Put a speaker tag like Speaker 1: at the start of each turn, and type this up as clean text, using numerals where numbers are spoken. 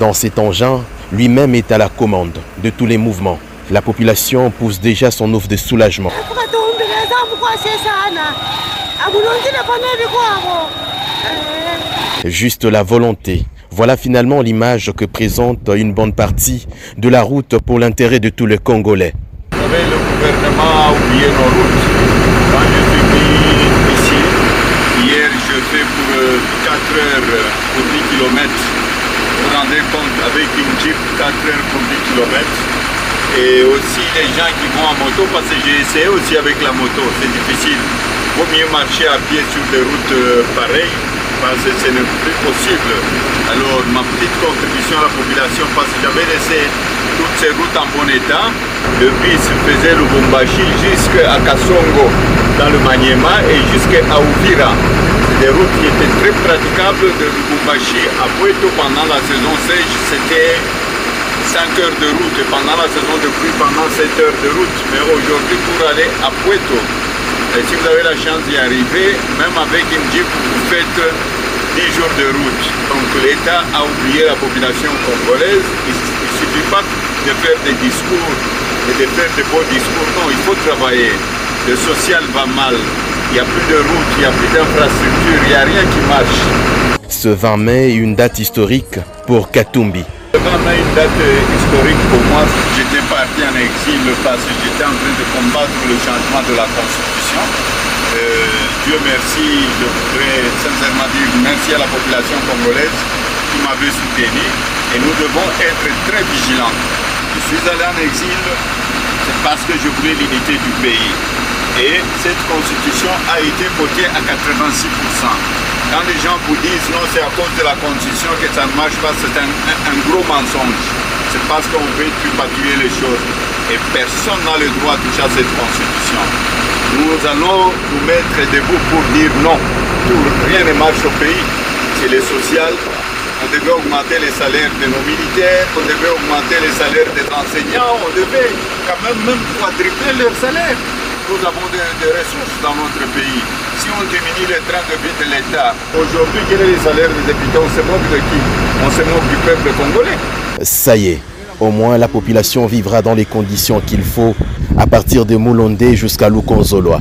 Speaker 1: Dans cet engin, lui-même est à la commande de tous les mouvements. La population pousse déjà son ouf de soulagement. Juste la volonté. Voilà finalement l'image que présente une bonne partie de la route pour l'intérêt de tous les Congolais.
Speaker 2: Vous savez, le gouvernement a oublié nos routes. Quand je suis venu ici, hier je fais pour 4 heures pour 10 km. Vous vous rendez compte, avec une Jeep, 4 heures pour 10 km. Et aussi les gens qui vont en moto, parce que j'ai essayé aussi avec la moto, c'est difficile. Il vaut mieux marcher à pied sur des routes pareilles, parce que ce n'est plus possible. Alors ma petite contribution à la population, parce que j'avais laissé toutes ces routes en bon état, depuis se faisait Lubumbashi jusqu'à Kasongo dans le Maniema et jusqu'à Uvira. C'est des routes qui étaient très praticables de Lubumbashi à Puerto pendant la saison sèche, c'était 5 heures de route et pendant la saison de pluie, pendant 7 heures de route. Mais aujourd'hui, pour aller à Puerto, et si vous avez la chance d'y arriver, même avec une Jeep, vous faites 10 jours de route. Donc l'État a oublié la population congolaise. Il ne suffit pas de faire des discours et de faire de beaux discours. Non, il faut travailler. Le social va mal. Il n'y a plus de route, il n'y a plus d'infrastructure, il n'y a rien qui marche.
Speaker 1: Ce 20 mai est une date historique pour Katumbi.
Speaker 2: Le 20 mai est une date historique pour moi. J'étais parti en exil parce que j'étais en train de combattre le changement de la Constitution. Dieu merci, je voudrais sincèrement dire merci à la population congolaise qui m'avait soutenu et nous devons être très vigilants. Je suis allé en exil, c'est parce que je voulais l'unité du pays. Et cette constitution a été votée à 86%. Quand les gens vous disent non, c'est à cause de la constitution que ça ne marche pas, c'est un gros mensonge. C'est parce qu'on veut tripatuler les choses. Et personne n'a le droit de toucher à cette constitution. Nous allons nous mettre debout pour dire non. Rien ne marche au pays. C'est le social. On devait augmenter les salaires de nos militaires, on devait augmenter les salaires des enseignants, on devait quand même quadrupler leurs salaires. Nous avons des ressources dans notre pays. Si on diminue les trains de vie de l'État, aujourd'hui, quel est le salaire des députés? On se moque de qui? On se moque du peuple congolais.
Speaker 1: Ça y est, au moins la population vivra dans les conditions qu'il faut à partir de Moulondé jusqu'à Lukonzoloa.